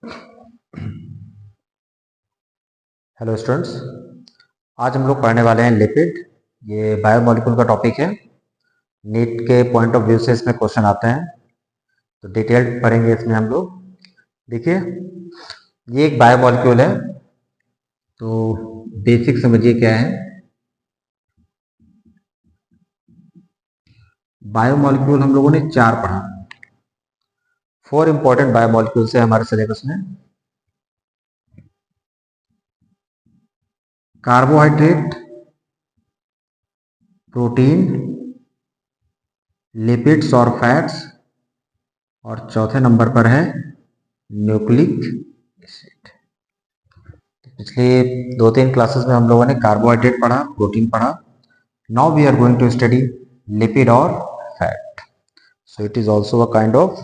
Hello students, आज हम लोग पढ़ने वाले हैं लिपिड। ये बायोमोलिक्यूल का टॉपिक है। नीट के पॉइंट ऑफ व्यू से इसमें क्वेश्चन आते हैं, तो डिटेल्ड पढ़ेंगे इसमें हम लोग। देखिए, ये एक बायोमोलिक्यूल है, तो बेसिक समझिए क्या है। बायोमोलिक्यूल हम लोगों ने 4 पढ़ा। 4 इंपॉर्टेंट बायोमोलिक्यूल्स है हमारे सिलेबस में। कार्बोहाइड्रेट, प्रोटीन, लिपिड्स और फैट्स, और चौथे नंबर पर है न्यूक्लिक एसिड। पिछले 2-3 क्लासेस में हम लोगों ने कार्बोहाइड्रेट पढ़ा, प्रोटीन पढ़ा। Now we are going to study lipid और fat, so it is also a kind of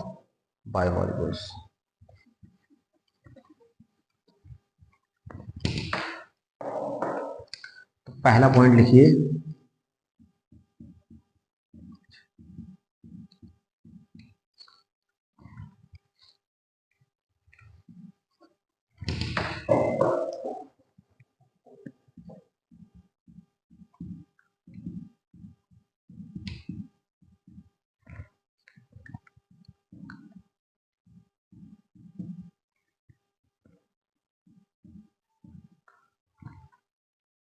biomolecules. तो पहला पॉइंट लिखिए,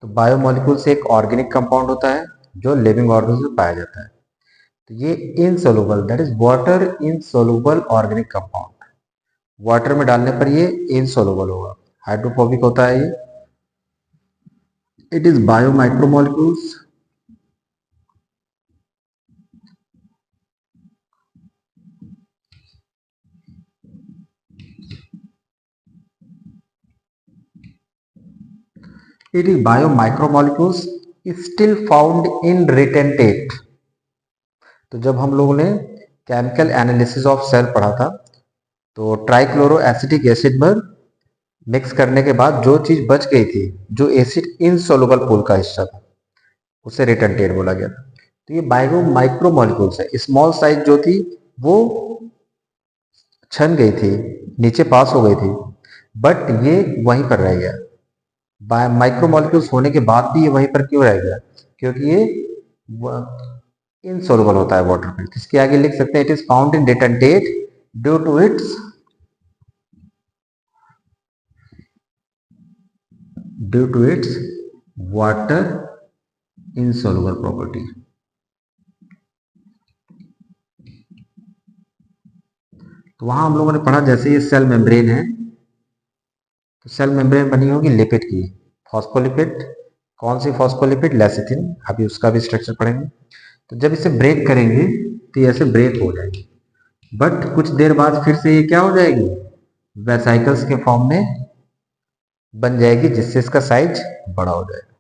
तो बायोमोलिक्यूल्स एक ऑर्गेनिक कंपाउंड होता है जो लिविंग ऑर्गेनिज्म में पाया जाता है। तो ये insoluble, that is water insoluble organic compound. Water में डालने पर ये इनसोलुबल होगा, हाइड्रोफोबिक होता है ये। It is biomicromolecules, it is biomicromolecules still found in retentate। तो जब हम लोगों ने केमिकल एनालिसिस ऑफ सेल पढ़ा था, तो ट्राइक्लोरो एसिटिक एसिड पर मिक्स करने के बाद जो चीज बच गई थी, जो एसिड इनसोलुबल पूल का हिस्सा था, उसे रिटेंटेट बोला गया था। तो ये बायो माइक्रोमोलिक्यूल्स है। स्मॉल साइज जो थी वो छन गई थी, नीचे पास हो गई थी, बट ये वहीं पर रह गया। माइक्रोमोलिक्यूल्स होने के बाद भी ये वहीं पर क्यों रह गया? क्योंकि ये इनसोलुबल होता है वाटर में। इसके आगे लिख सकते हैं, it is found in retentate due to its water insoluble property. तो वहां हम लोगों ने पढ़ा, जैसे ये सेल मेम्ब्रेन है, तो सेल मेम्ब्रेन बनी होगी लिपिड की, फॉस्फोलिपिड। कौन सी फॉस्फोलिपिड? लेसिथिन। अभी उसका भी स्ट्रक्चर पढ़ेंगे। तो जब इसे ब्रेक करेंगे तो ये ऐसे ब्रेक हो जाएगी, बट कुछ देर बाद फिर से ये क्या हो जाएगी? वेसाइकल्स के फॉर्म में बन जाएगी, जिससे इसका साइज बड़ा हो जाएगा।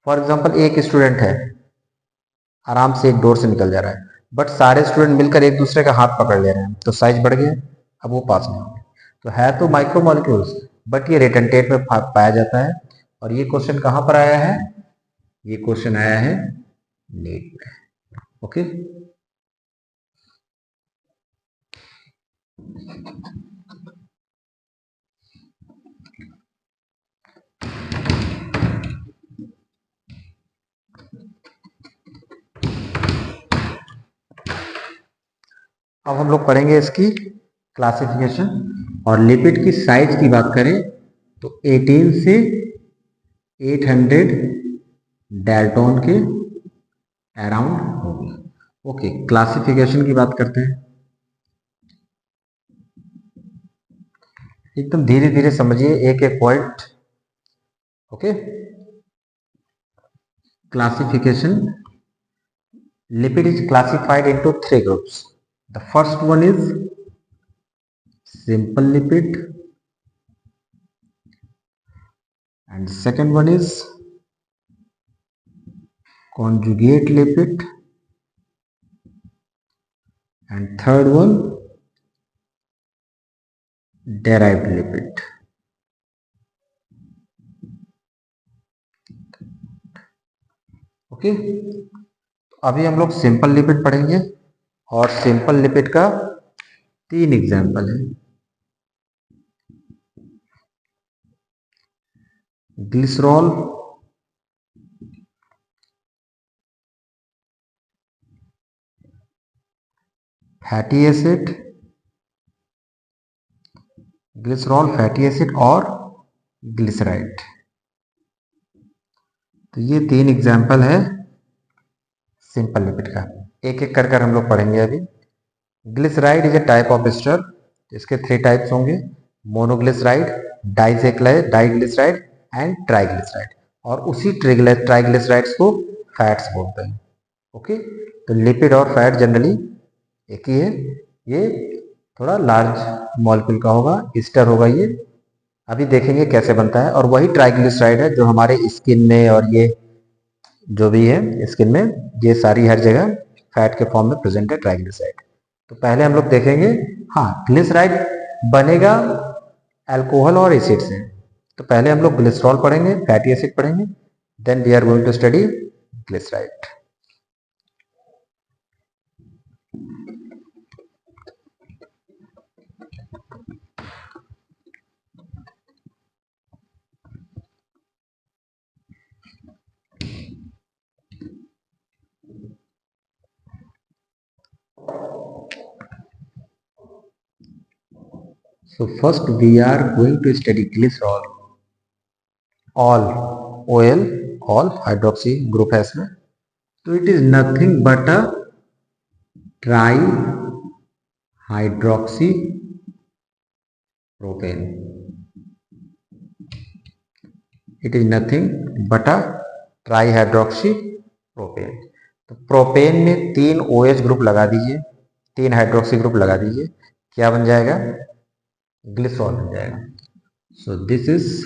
फॉर एग्जाम्पल, एक स्टूडेंट है, आराम से एक डोर से निकल जा रहा है, बट सारे स्टूडेंट मिलकर एक दूसरे का हाथ पकड़ ले रहे हैं, तो साइज बढ़ गया, अब वो पास नहीं होंगे। तो है तो माइक्रोमोलिक्यूल्स, बट ये रिटेंटेट में पाया जाता है। और ये क्वेश्चन कहां पर आया है? ये क्वेश्चन आया है नीट में। ओके, अब हम लोग पढ़ेंगे इसकी क्लासिफिकेशन। और लिपिड की साइज की बात करें तो 18 से 800 डाल्टन के अराउंड होगी। ओके, क्लासिफिकेशन की बात करते हैं। एकदम धीरे धीरे समझिए एक एक point. Okay, classification. Lipid is classified into 3 groups. The first one is simple lipid, and the second one is conjugate lipid, and third one derived lipid. Okay, अभी हम लोग सिंपल लिपिड पढ़ेंगे, और सिंपल लिपिड का 3 example है। Glycerol, fatty acid, glycerol, fatty acid और glyceride. तो ये 3 एग्जाम्पल है सिंपल लिपिड का। एक एक कर हम लोग पढ़ेंगे अभी। Glyceride is a type of ester. इसके 3 टाइप्स होंगे, मोनोग्लिसराइड, डाइग्लिसराइड एंड ट्राइग्लिसराइड। और उसी ट्राइग्लिसराइड्स को फैट्स बोलते हैं। ओके, तो लिपिड और फैट जनरली एक ही है। ये थोड़ा लार्ज मॉलिक्यूल का होगा, ईस्टर होगा ये। अभी देखेंगे कैसे बनता है। और वही ट्राइग्लिसराइड है जो हमारे स्किन में और ये जो भी है स्किन में, ये सारी हर जगह फैट के फॉर्म में प्रेजेंट है ट्राइग्लिसराइड। तो पहले हम लोग देखेंगे, हाँ, ग्लिसराइड बनेगा अल्कोहल और एसिड से। तो पहले हम लोग ग्लिसरॉल पढ़ेंगे, फैटी एसिड पढ़ेंगे, then we are going to study glyceride. So first we are going to study glycerol, all OL, all hydroxy group है इसमें। तो it is nothing but a trihydroxypropane. It is nothing but a trihydroxypropane. तो propane में 3 OH group लगा दीजिए, 3 hydroxy group लगा दीजिए, क्या बन जाएगा? ग्लिसरॉल बन जाएगा। So this is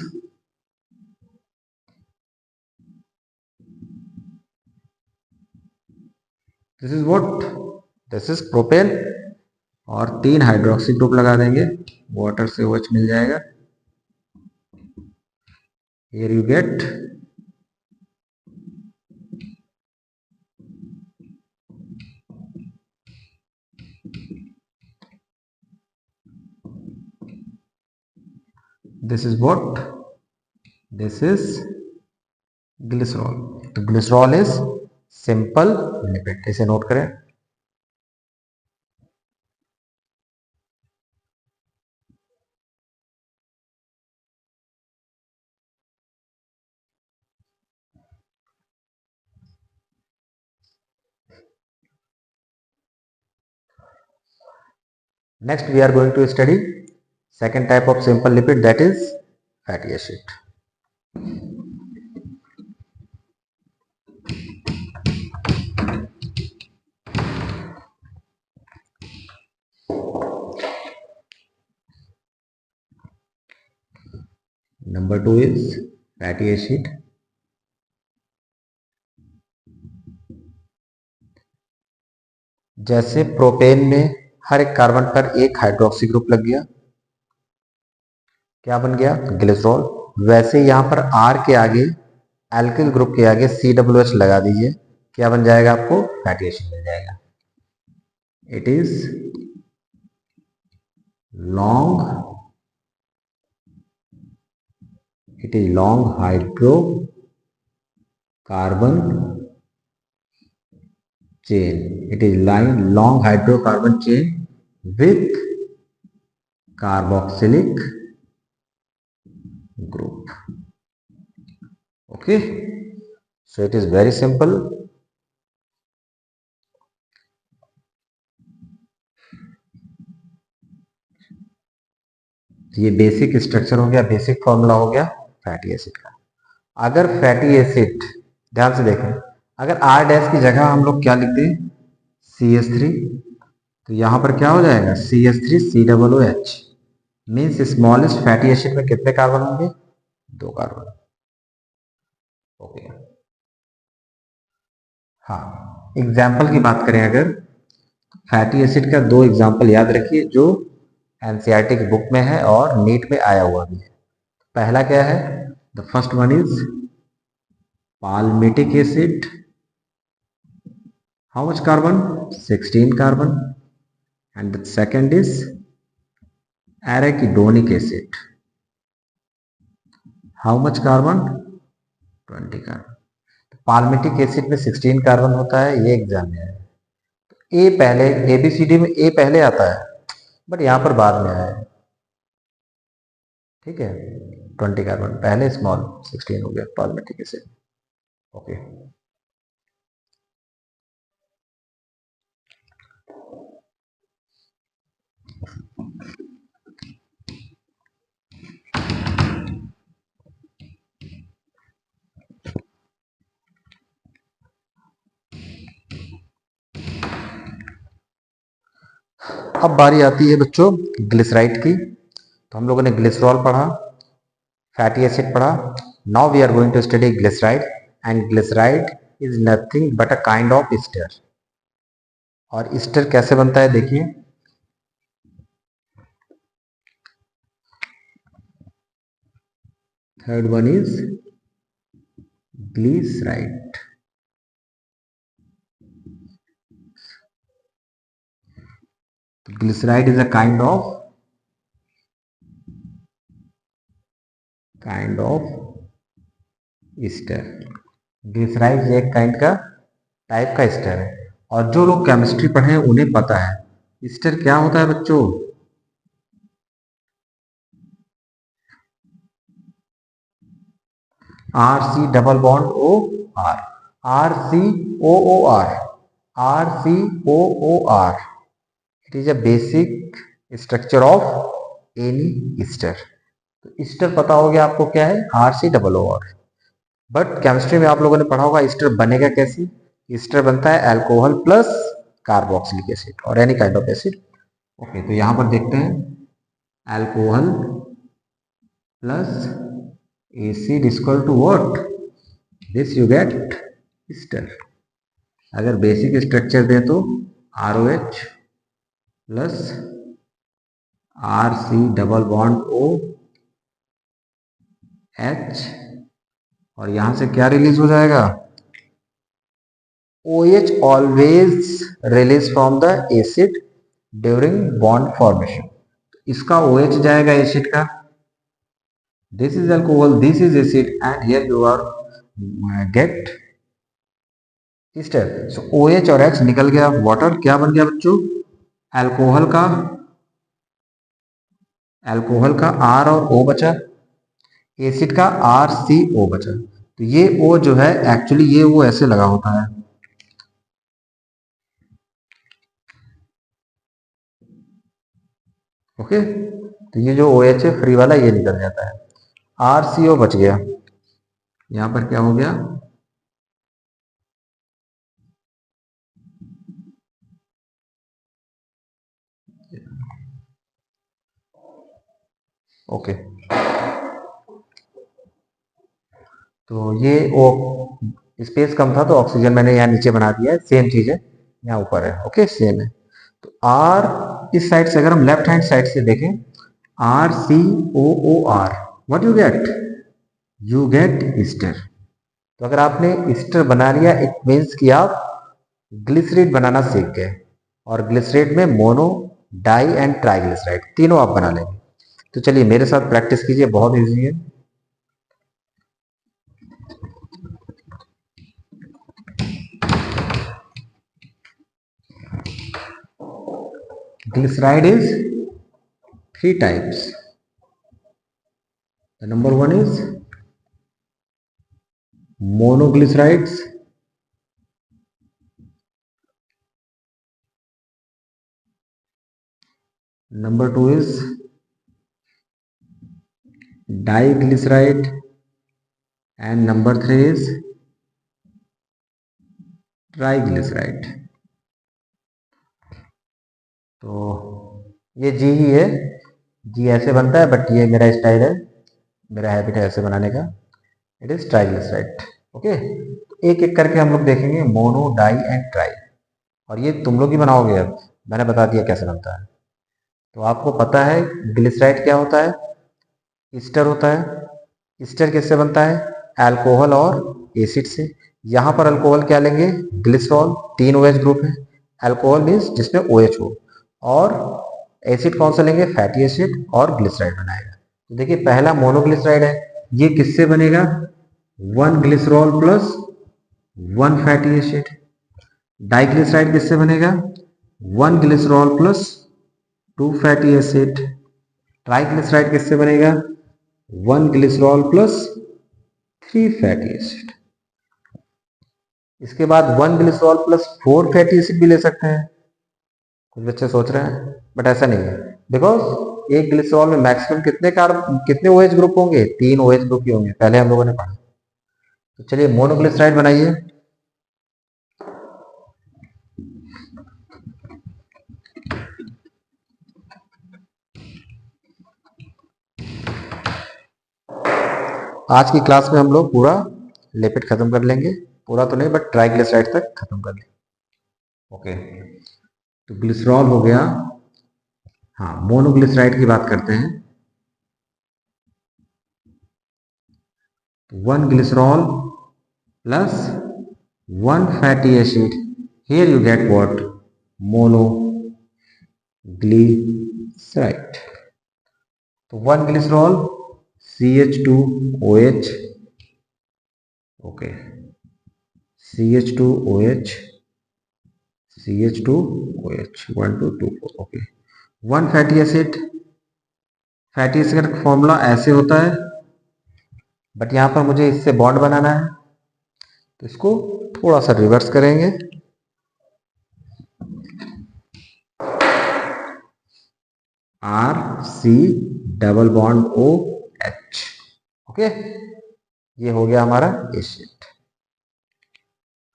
what, this is propane. और 3 हाइड्रोक्सी ग्रुप लगा देंगे, वाटर से OH मिल जाएगा। Here you get this is what, this is glycerol. तो ग्लिसरॉल इज सिंपल लिपिड, इसे नोट करें। Next we are going to study second type of simple lipid, that is fatty acid. Number 2 is fatty acid. जैसे propane में हर एक carbon पर एक hydroxy group लग गया, क्या बन गया? ग्लिसरॉल। वैसे यहां पर R के आगे, एल्किल ग्रुप के आगे COOH लगा दीजिए, क्या बन जाएगा? आपको फैटी एसिड मिल जाएगा। It is long hydrocarbon chain. It is long hydrocarbon chain with carboxylic group. Okay, so it is very simple. ये बेसिक स्ट्रक्चर हो गया, बेसिक फॉर्मूला हो गया फैटी एसिड का। अगर फैटी एसिड, ध्यान से देखें, अगर R डैश की जगह हम लोग क्या लिखते हैं? CH3, तो यहां पर क्या हो जाएगा? CH3COOH। Means smallest fatty acid में कितने कार्बन होंगे? 2 कार्बन। ओके, हाँ, एग्जाम्पल की बात करें अगर, फैटी एसिड का 2 एग्जाम्पल याद रखिए जो एनसीईआरटी की बुक में है और नीट में आया हुआ भी है। पहला क्या है? The first one is palmitic acid. How much carbon? 16 carbon. And the second is arachidonic acid. How much carbon? 20 carbon. Palmitic acid में 16 कार्बन होता है, ये एग्जाम में है। ए पहले, एबीसीडी में ए पहले आता है, बट यहाँ पर बाद में आया है। ठीक है, 20 कार्बन पहले, स्मॉल 16 हो गया पाल्मिटिक एसिड। ओके, अब बारी आती है बच्चों ग्लिसराइड की। तो हम लोगों ने ग्लिसरॉल पढ़ा, फैटी एसिड पढ़ा। Now we are going to study glyceride, and glyceride is nothing but a kind of ester. और ईस्टर कैसे बनता है देखिए, third one is glyceride. Glyceride is a kind of ester. Glyceride एक kind का type का ester है। और जो लोग केमिस्ट्री पढ़े हैं उन्हें पता है ईस्टर क्या होता है बच्चों। R C double bond O R, R C O O R, R C O O R, it is a basic structure of any ester. तो ईस्टर पता हो गया आपको क्या है, R C double O R. But chemistry में आप लोगों ने पढ़ा होगा ईस्टर बनेगा कैसे। ईस्टर बनता है अल्कोहल प्लस कार्बोक्सिलिक एसिड और any kind of acid. Okay, तो यहां पर देखते हैं alcohol plus acid equal to what, this you get ester. अगर बेसिक स्ट्रक्चर दें तो R O H plus R C double bond O H, और यहां से क्या रिलीज हो जाएगा, OH always release from the acid during bond formation। इसका OH जाएगा एसिड का, this is alcohol, this is acid, and here you are get ester। so OH और H निकल गया, वाटर क्या बन गया बच्चों, अल्कोहल का R और O बचा, एसिड का RCO बचा। तो ये O जो है एक्चुअली ये वो ऐसे लगा होता है, ओके। तो ये जो OH है फ्री वाला ये निकल जाता है, RCO बच गया। यहां पर क्या हो गया, ओके। तो ये वो स्पेस कम था तो ऑक्सीजन मैंने यहाँ नीचे बना दिया है, सेम चीज है यहाँ ऊपर है, ओके सेम है। तो आर इस साइड से अगर हम लेफ्ट हैंड साइड से देखें, RCOOR, what you get, you get Easter. तो अगर आपने ईस्टर बना लिया इट मीन्स कि आप ग्लिसरीन बनाना सीख गए। और ग्लिसरीन में मोनो, डाई एंड ट्राइग्लिसराइड तीनों आप बना लेंगे। तो चलिए मेरे साथ प्रैक्टिस कीजिए, बहुत इजी है। Glyceride is 3 types. The number one is monoglycerides, number two is diglyceride, and number three is triglyceride। तो ये जी ही है, जी ऐसे बनता है बट ये मेरा स्टाइल है, मेरा हैबिट है ऐसे बनाने का, इट इज ट्राइग्लिसराइड। ओके, एक एक करके हम लोग देखेंगे, मोनो, डाई एंड ट्राई। और ये तुम लोग ही बनाओगे, अब मैंने बता दिया कैसे बनता है। तो आपको पता है ग्लिसराइड क्या होता है, ईस्टर होता है। ईस्टर किससे बनता है, अल्कोहल और एसिड से। यहाँ पर अल्कोहल क्या लेंगे, ग्लिसरॉल, 3 OH ग्रुप है। अल्कोहल मीन्स जिसमें OH हो, और एसिड कौन सा लेंगे, फैटी एसिड, और ग्लिसराइड बनाएगा। तो देखिए पहला मोनोग्लिसराइड है, ये किससे बनेगा? 1 glycerol plus 1 fatty acid. Diglyceride किससे बनेगा? 1 glycerol plus 2 fatty acid. Triglyceride किससे बनेगा? 1 ग्लिसरॉल प्लस 3 फैटी एसिड। इसके बाद 1 ग्लिसरॉल प्लस 4 फैटी एसिड भी ले सकते हैं। कुछ बच्चे सोच रहे हैं, बट ऐसा नहीं है, बिकॉज एक ग्लिसरॉल में मैक्सिमम कितने OH ग्रुप होंगे? 3 OH ग्रुप ही होंगे, पहले हम लोगों ने पढ़ा। तो चलिए मोनोग्लिसराइड बनाइए। आज की क्लास में हम लोग पूरा लिपिड खत्म कर लेंगे, पूरा तो नहीं बट ट्राइग्लिसराइड तक खत्म कर लेंगे। ओके, तो ग्लिसरॉल हो गया। हाँ, मोनोग्लिसराइड की बात करते हैं। 1 glycerol plus 1 fatty acid. Here you get what? Monoglyceride. तो 1 glycerol CH2OH. Okay, CH2OH, CH2OH 1 2 2 4. Okay, 1 fatty acid. Fatty acid का फॉर्मूला ऐसे होता है, बट यहां पर मुझे इससे बॉन्ड बनाना है, तो इसको थोड़ा सा रिवर्स करेंगे। RC double bond OH। Okay, ये हो गया हमारा एसिड।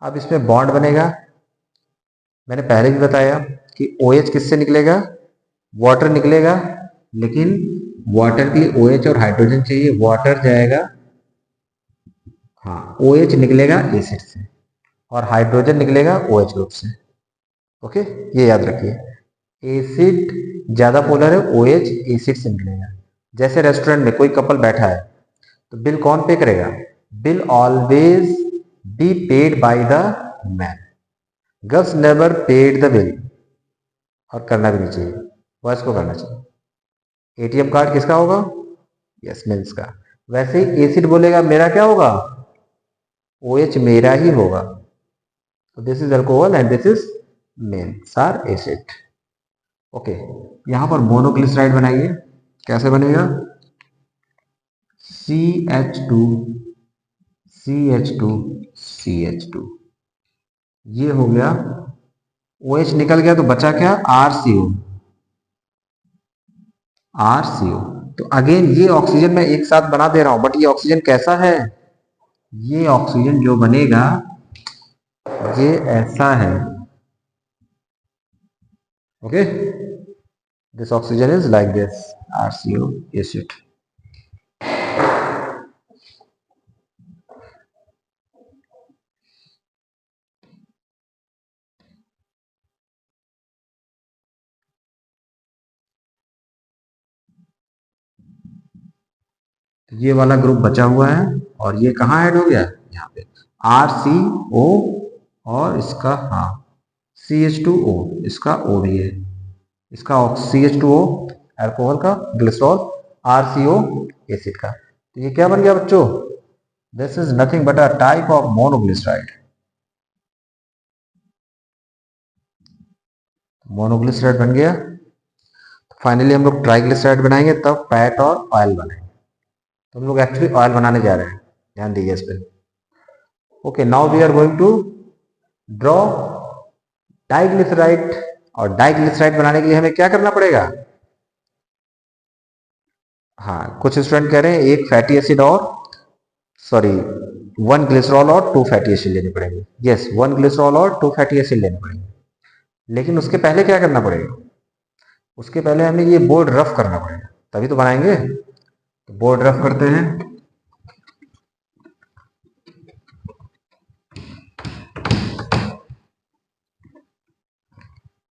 अब इसमें बॉन्ड बनेगा। मैंने पहले भी बताया कि OH किससे निकलेगा? वाटर निकलेगा, लेकिन वाटर के लिए OH और हाइड्रोजन चाहिए। वाटर जाएगा, हाँ, OH निकलेगा एसिड से और हाइड्रोजन निकलेगा OH ग्रुप से। ओके, ये याद रखिए। एसिड ज्यादा पोलर है, OH एसिड से निकलेगा। जैसे रेस्टोरेंट में कोई कपल बैठा है, तो बिल कौन पे करेगा? Bill always be paid by the man. Girls never paid the bill, और करना भी नहीं चाहिए, बॉयज को करना चाहिए। ATM कार्ड किसका होगा? यस, मेंस का। वैसे ही एसिड बोलेगा मेरा क्या होगा? OH मेरा ही होगा। तो this is alcohol and this is means R acid. Okay, यहां पर मोनोग्लिसराइड बनाइए। कैसे बनेगा? CH2 CH2 CH2। ये हो गया, OH निकल गया तो बचा क्या? RCO। RCO। तो अगेन ये ऑक्सीजन मैं एक साथ बना दे रहा हूं, बट ये ऑक्सीजन कैसा है? ये ऑक्सीजन जो बनेगा ये ऐसा है। Okay, this oxygen is like this, RCO acid. ये वाला ग्रुप बचा हुआ है, और ये कहाँ ऐड हो गया? यहाँ पे RCO, और इसका हाँ CH2O, इसका O भी है, इसका CH2O अल्कोहल का, ग्लिसरॉल, RCO एसिड का। तो ये क्या बन गया बच्चों? This is nothing but a type of monoglyceride. Monoglyceride बन गया। फाइनली हम लोग ट्राइग्लिसराइड बनाएंगे, तब फैट और ऑयल बनाएंगे। तो हम लोग एक्चुअली ऑयल बनाने जा रहे हैं, ध्यान दीजिए इस पर। Okay, now we are going to draw diglyceride. और डाइग्लिसराइड बनाने के लिए हमें क्या करना पड़ेगा? हाँ, कुछ स्टूडेंट कह रहे हैं एक फैटी एसिड और सॉरी 1 ग्लिसरॉल और 2 फैटी एसिड लेने पड़ेंगे। यस, 1 ग्लिसरॉल और 2 फैटी एसिड लेने पड़ेंगे, लेकिन उसके पहले क्या करना पड़ेगा? उसके पहले हमें ये बोर्ड रफ करना पड़ेगा, तभी तो बनाएंगे। तो बोर्ड रफ करते हैं।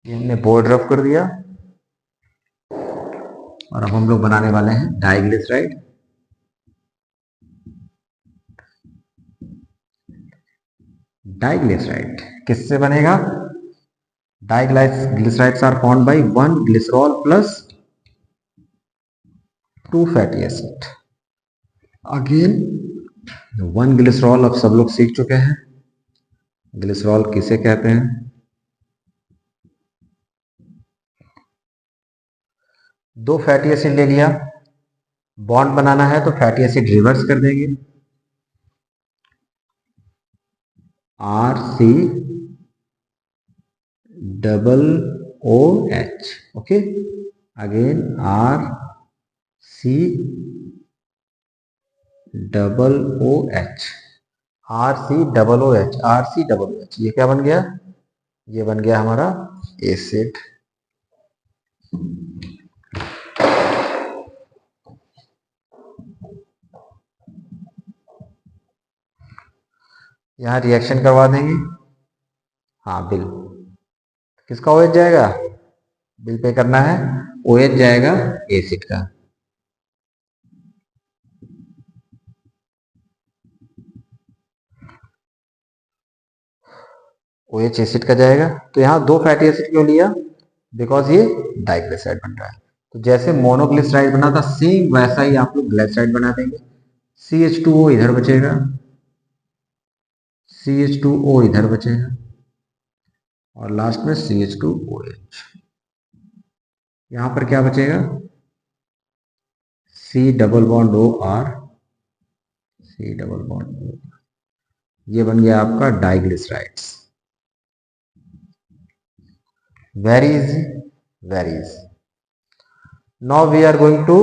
ये हमने बोर्ड रफ कर दिया, और अब हम लोग बनाने वाले हैं डाइग्लिसराइड। डाइग्लिसराइड किससे बनेगा? Diglycerides are formed by 1 glycerol plus 2 fatty acid. Again one glycerol अब सब लोग सीख चुके हैं ग्लिसरॉल किसे कहते हैं। दो फैटी एसिड ले लिया, बॉन्ड बनाना है तो फैटी एसिड रिवर्स कर देंगे, R C double O H. Okay, again R C double O H, R C double O H, R C double O H, ये क्या बन गया? ये बन गया हमारा एसिड। यहां रिएक्शन करवा देंगे। हाँ, बिल किसका ओएच जाएगा? बिल पे करना है, ओएच जाएगा एसिड का। ओएच एसिड का जाएगा। तो यहाँ दो फैटी एसिड क्यों लिया? बिकॉज ये डाइग्लिसराइड बन रहा है। तो जैसे मोनोग्लिसराइड बना था सेम वैसा ही आप लोग ग्लिसराइड बना देंगे। CH2O इधर बचेगा, CH2O इधर बचेगा और लास्ट में CH2OH। यहां पर क्या बचेगा? C double bond O R, C double bond O। ये बन गया आपका diglycerides. Very easy, very easy. Now we are going to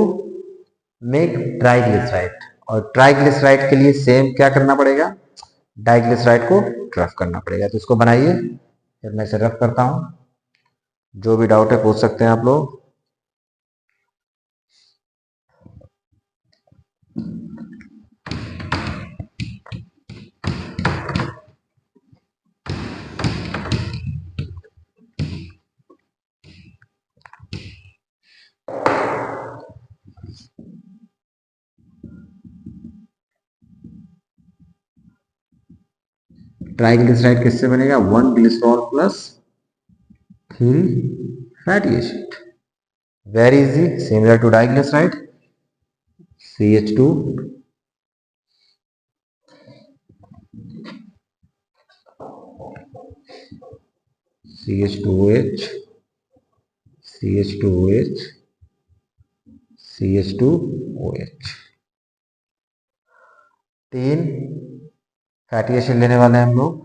make triglyceride, और ट्राइग्लिसराइड के लिए सेम क्या करना पड़ेगा? डाइग्लिसराइड को रफ करना पड़ेगा। तो इसको बनाइए, फिर मैं इसे रफ करता हूं। जो भी डाउट है पूछ सकते हैं आप लोग। ट्राइग्लिसराइड किससे बनेगा? 1 glycerol plus 3 fatty acid. Very easy, similar to diglyceride. CH2 CH2OH CH2OH CH2OH। तीन फैटी एसिड लेने वाले हैं हम लोग।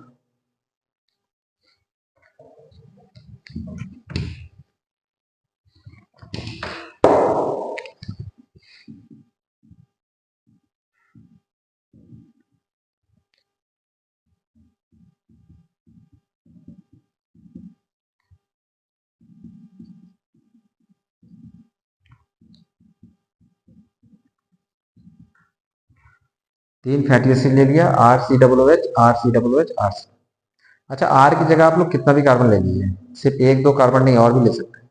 तीन फैटी एसिड ले लिया, RC OH RC OH RC। अच्छा, आर की जगह आप लोग कितना भी कार्बन ले लीजिए, सिर्फ एक दो कार्बन नहीं और भी ले सकते हैं।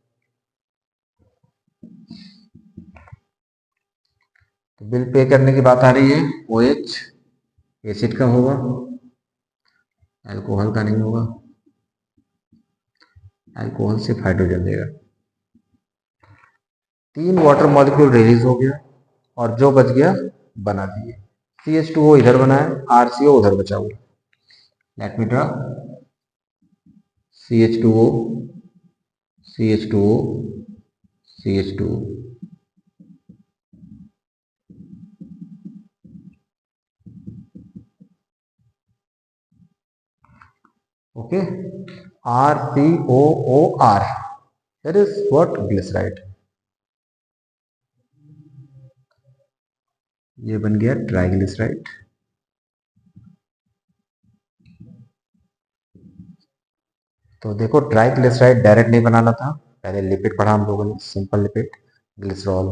तो बिल पे करने की बात आ रही है। OH एसिड का होगा, अल्कोहल का नहीं होगा। अल्कोहल सिर्फ हाइड्रोजन देगा। तीन वाटर मॉलिक्यूल रिलीज हो गया और जो बच गया बना दिए। CH2O इधर बना है, RCO उधर बचा हुआ। Let me draw CH2O CH2O CH2O। Okay, RCOOR, that is what? Glyceride। ये बन गया ट्राइग्लिसराइड। तो देखो, ट्राइग्लिसराइड डायरेक्ट नहीं बनाना था, पहले लिपिड पढ़ा हम लोगों ने, simple lipid, glycerol,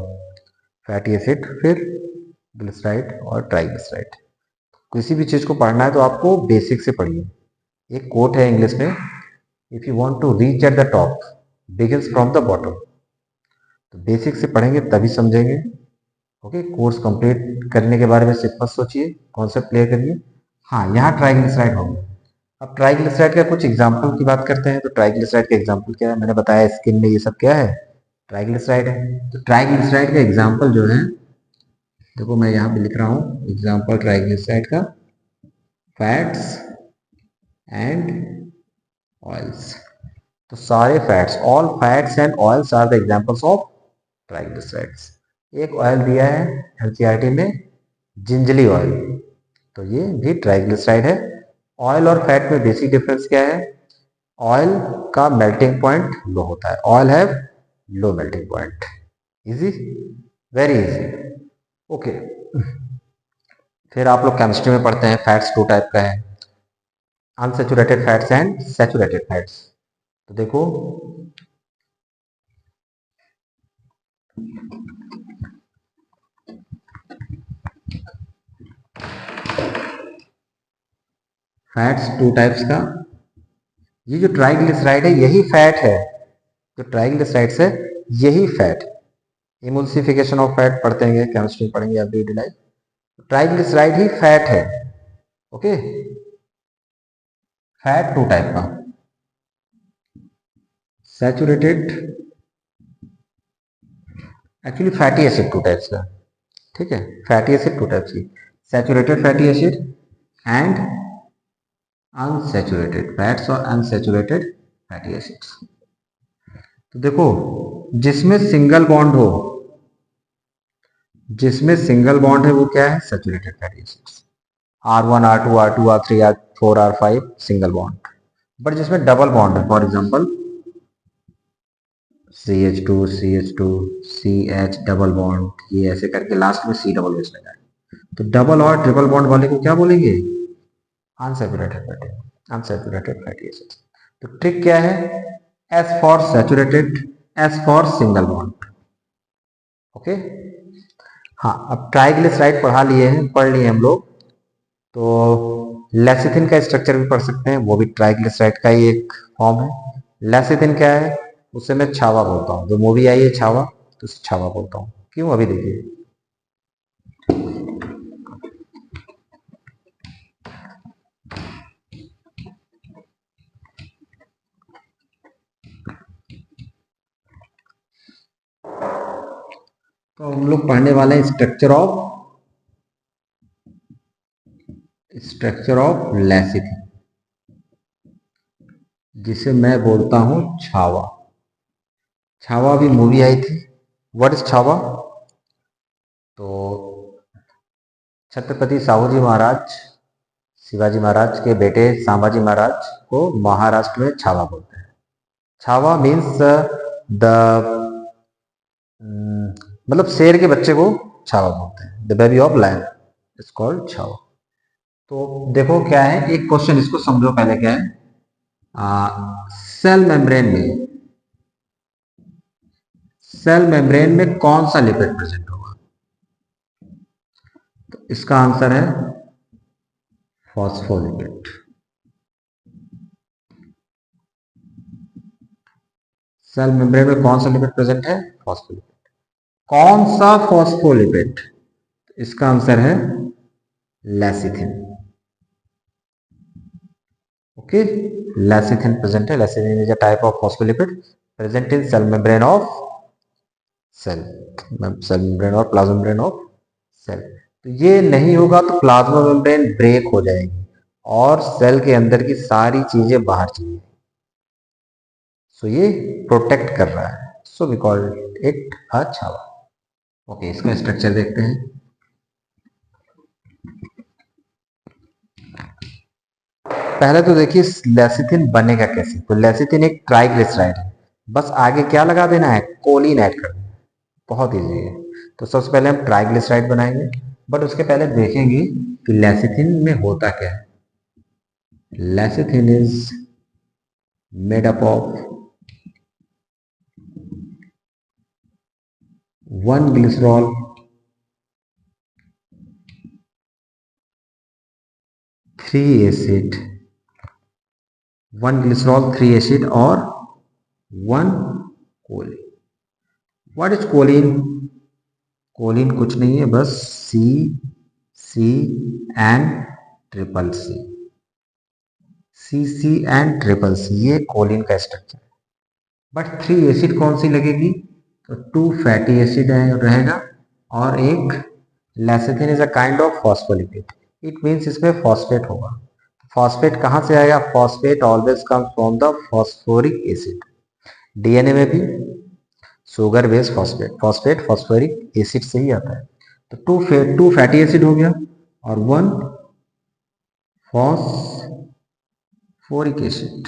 fatty acid, फिर ग्लिसराइड और ट्राइग्लिसराइड। किसी भी चीज को पढ़ना है तो आपको बेसिक से पढ़िए। एक कोट है इंग्लिश में, if you want to reach at the top begins from the bottom. तो बेसिक से पढ़ेंगे तभी समझेंगे। ओके, कोर्स कंप्लीट करने के बारे में सिर्फ मत सोचिए, कॉन्सेप्ट क्लियर करिए। हाँ, यहाँ ट्राइग्लिसराइड होगा। अब ट्राइग्लिसराइड का कुछ एग्जाम्पल की बात करते हैं। तो ट्राइग्लिसराइड का एग्जाम्पल क्या है? मैंने बताया स्किन में ये सब क्या है? ट्राइग्लिसराइड है। तो ट्राइग्लिसराइड का एग्जाम्पल जो है देखो मैं यहाँ पे लिख रहा हूँ एग्जाम्पल ट्राइग्लिसराइड का, फैट्स एंड ऑयल्स। तो सारे fats, all fats and oils are the examples of triglycerides. एक ऑयल दिया है एनसीईआरटी में, जिंजली ऑयल, तो ये भी ट्राइग्लिसराइड है। ऑयल और फैट में बेसिक डिफरेंस क्या है? ऑयल का मेल्टिंग पॉइंट लो होता है, oil have low melting point. Easy, very easy. Okay, फिर आप लोग केमिस्ट्री में पढ़ते हैं फैट्स टू टाइप का है, unsaturated fats and saturated fats. तो देखो फैट्स टू टाइप्स का, ये जो ट्राइग्लिसराइड है यही फैट है, जो ट्राइग्लिसराइड्स है यही फैट। इमल्सिफिकेशन ऑफ फैट पढ़ते हैं केमिस्ट्री पढ़ेंगे आप डी लाइफ, ट्राइग्लिसराइड ही फैट है। ओके, फैट टू टाइप का, saturated, actually fatty acid two types का, ठीक है, फैटी एसिड टू टाइप्स की, saturated fatty acid and unsaturated fats और अनसैचुरेटेड फैटी एसिड्स। तो देखो जिसमें सिंगल बॉन्ड हो, जिसमें सिंगल बॉन्ड है वो क्या है? Saturated fatty acids, R1 R2 R2 R3 R4 R5 single bond. But जिसमें डबल बॉन्ड है, for example CH2 CH2 CH double bond, ये ऐसे करके लास्ट में C डबल एच लगा है, तो डबल और ट्रिपल बॉन्ड वाले को क्या बोलेंगे? Unsaturated fatty acids. तो ट्रिक क्या है? S for saturated, S for single bond. Okay, हाँ अब ट्राइग्लिसराइड पढ़ लिए हम लोग, तो लेसिथिन का स्ट्रक्चर भी पढ़ सकते हैं, वो भी ट्राइग्लिसराइड का ही एक फॉर्म है। लेसिथिन क्या है? उसे मैं छावा बोलता हूँ, जो मूवी आई है छावा, तो उसे छावा बोलता हूँ। क्यों? अभी देखिए, तो हम लोग पढ़ने वाले हैं स्ट्रक्चर ऑफ लेसिथिन, जिसे मैं बोलता हूं छावा। छावा भी मूवी आई थी। What is Chhaava? तो छत्रपति साहूजी महाराज, शिवाजी महाराज के बेटे संभाजी महाराज को महाराष्ट्र में छावा बोलते हैं। छावा मीन्स द मतलब शेर के बच्चे को छावा बोलते हैं, the baby of lion is called chhaava. तो देखो क्या है, एक क्वेश्चन इसको समझो पहले क्या है। सेल मेम्ब्रेन में कौन सा लिपिड प्रेजेंट होगा? तो इसका आंसर है फॉस्फोलिपिड। सेल मेम्ब्रेन में कौन सा लिपिड प्रेजेंट है? फॉस्फोलिपिड। कौन सा फॉस्फोलिपिड? इसका आंसर है लेसिथिन। ओके, लेसिथिन प्रेजेंट है। Lecithin is a type of phospholipid present in cell membrane of cell membrane और प्लाज्मा मेम्ब्रेन ऑफ सेल। तो ये नहीं होगा तो प्लाज्मा मेम्ब्रेन ब्रेक हो जाएगी और सेल के अंदर की सारी चीजें बाहर चली, सो ये प्रोटेक्ट कर रहा है, so we call it a chhaava. Okay, इसका स्ट्रक्चर देखते हैं। पहले तो देखिए लेसिथिन बनेगा कैसे। तो लेसिथिन एक ट्राइग्लिसराइड है, बस आगे क्या लगा देना है? कोलिन ऐड कर देना है, बहुत इजी है। तो सबसे पहले हम ट्राइग्लिसराइड बनाएंगे, बट उसके पहले देखेंगे कि लेसिथिन में होता क्या है। Lecithin is made up of 1 glycerol, 3 acid, 1 glycerol 3 acid और 1 choline. What is choline? Choline कुछ नहीं है, बस C and triple C and triple C, ये कोलिन का स्ट्रक्चर है। बट 3 एसिड कौन सी लगेगी? तो 2 फैटी एसिड रहेगा और एक lecithin is a kind of phospholipid, it means इसमें फॉस्फेट होगा। फॉस्फेट कहाँ से आएगा? Phosphate always comes from the phosphoric acid. DNA में भी sugar base phosphate, phosphate phosphoric acid से ही आता है। तो टू फैटी एसिड हो गया और वन फॉस्फोरिक एसिड।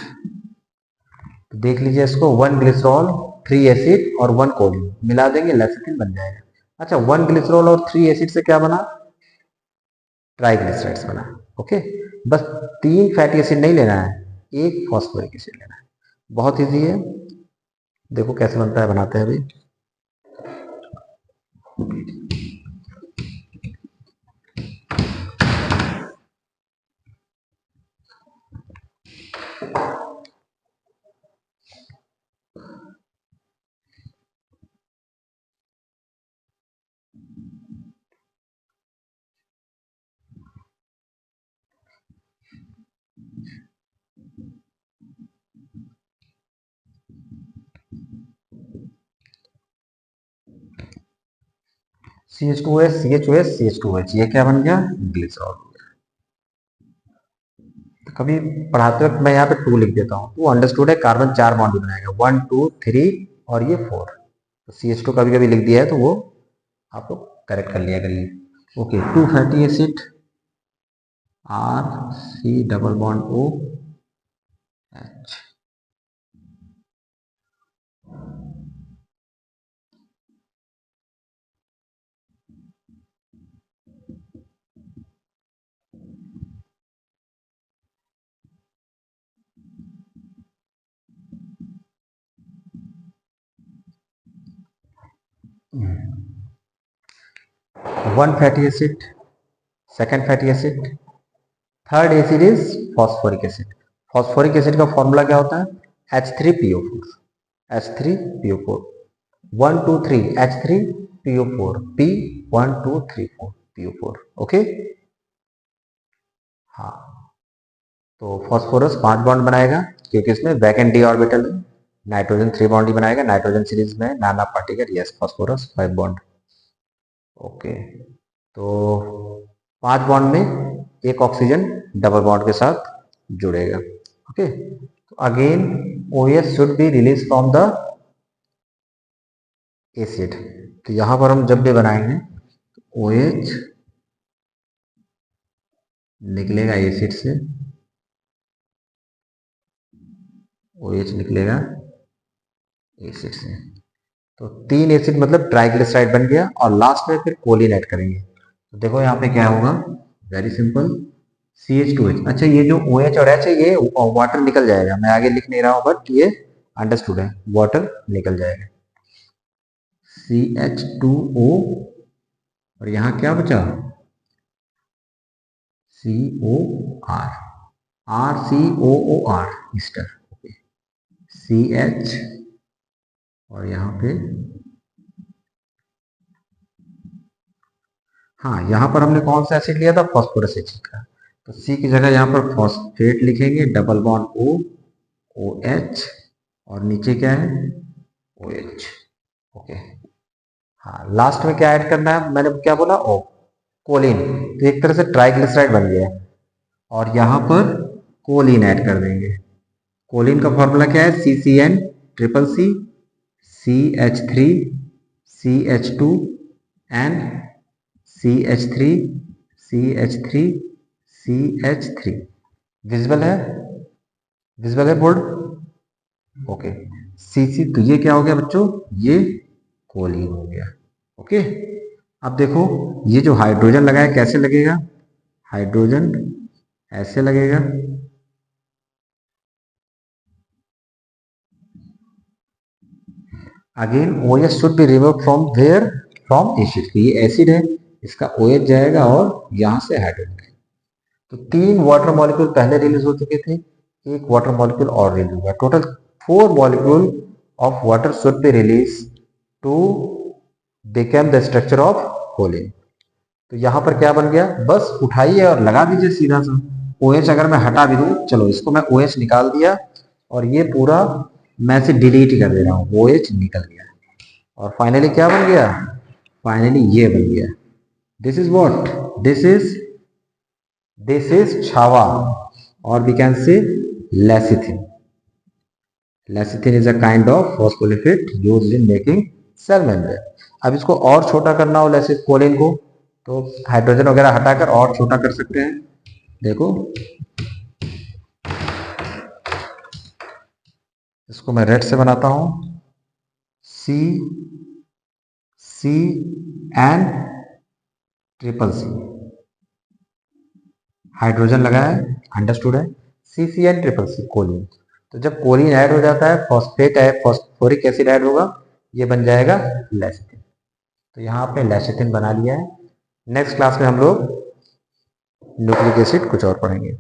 तो देख लीजिए इसको, वन ग्लिसरॉल, 3 एसिड और 1 कोलिन मिला देंगे, लेसिथिन बन जाएगा। अच्छा, 1 ग्लिसरॉल और 3 एसिड से क्या बना? ट्राइग्लिसराइड्स बना। ओके, बस 3 फैटी एसिड नहीं लेना है, एक फॉस्फोरिक एसिड लेना है। बहुत इजी है, देखो कैसे बनता है, बनाते हैं अभी। CH2S CHOS CH2H, ये क्या बन गया? ग्लिसरॉल। तो कभी पढ़ाते वक्त मैं यहाँ पे 2 लिख देता हूँ, 2 अंडरस्टूड है, कार्बन 4 बॉन्ड भी बनाएगा, 1 2 3 और ये 4। तो CH2 कभी कभी लिख दिया है तो वो आप लोग करेक्ट कर लिया करिए। Okay, 2 fatty acid, R C double bond O H। One fatty acid, second fatty acid, third acid is phosphoric acid. Phosphoric acid का फॉर्मूला क्या होता है? H3PO4, H3PO4, 1 2 3 H3PO4, P 1 2 3 4 PO4। Okay, हाँ, तो फॉस्फोरस 5 बॉन्ड बनाएगा क्योंकि इसमें vacant D orbital है। नाइट्रोजन 3 बॉन्ड ही बनाएगा, नाइट्रोजन सीरीज में नाना particle, yes phosphorus 5 bond. Okay, तो 5 बॉन्ड में एक ऑक्सीजन डबल बॉन्ड के साथ जुड़ेगा। ओके, तो again OH should be release from the acid. तो यहां पर हम जब भी बनाएंगे OH निकलेगा एसिड से, OH निकलेगा एसिड से। तो 3 एसिड मतलब ट्राइग्लिसराइड बन गया और लास्ट में फिर कोलिन ऐड करेंगे। तो देखो यहाँ पे क्या होगा, वेरी सिंपल, CH2H। अच्छा, ये जो OH और H है ये वाटर निकल जाएगा, मैं आगे लिख नहीं रहा हूँ बट ये अंडरस्टूड है, वाटर निकल जाएगा। CH2O और यहाँ क्या बचा? COR, RCOOR Easter. CH और यहाँ पे, हाँ यहाँ पर हमने कौन सा एसिड लिया था? फॉस्फोरस एसिड का। तो C की जगह यहाँ पर फॉस्फेट लिखेंगे, डबल बॉन्ड O, OH और नीचे क्या है? OH। ओके, हाँ, लास्ट में क्या ऐड करना है? मैंने क्या बोला? ओ, कोलिन। तो एक तरह से ट्राइग्लिसराइड बन गया और यहाँ पर कोलिन ऐड कर देंगे। कोलिन का फॉर्मूला क्या है? CCN triple C CH3 CH2 and CH3 CH3 CH3। Visible है? विजिबल है बोर्ड? ओके, CC, तो ये क्या हो गया बच्चों? ये कोलिन हो गया। ओके, अब देखो ये जो हाइड्रोजन लगा है कैसे लगेगा? हाइड्रोजन ऐसे लगेगा, again OH should be remove from where? From acid. ये एसिड है, इसका OH जाएगा और यहां से हाइड्रोजन। तो 3 वाटर मॉलिक्यूल पहले रिलीज हो चुके थे, एक वाटर मॉलिक्यूल और रिलीज हुआ, total 4 molecule of water should be release to become the structure of choline. तो यहां पर क्या बन गया? बस उठाइए और लगा दीजिए सीधा सा। OH अगर मैं हटा भी दूं, चलो इसको मैं OH निकाल दिया और ये पूरा मैं इसे डिलीट ही कर दे रहा हूं, OH निकल गया और फाइनली क्या बन गया? फाइनली ये बन गया। This is what, this is छावा, और we can say lecithin. Lecithin is a kind of phospholipid used in making cell membrane. अब इसको और छोटा करना हो लेसिथ कोलिन को, तो हाइड्रोजन वगैरह हटाकर और छोटा कर सकते हैं. देखो इसको मैं रेड से बनाता हूं, C C N triple C, hydrogen लगा है, अंडरस्टूड है, C C N triple C choline. तो जब कोलिन ऐड हो जाता है, फॉस्फेट है, फॉस्फोरिक एसिड ऐड होगा, ये बन जाएगा लेसिथिन. तो यहाँ आपने लेसिथिन बना लिया है. नेक्स्ट क्लास में हम लोग न्यूक्लिक एसिड कुछ और पढ़ेंगे.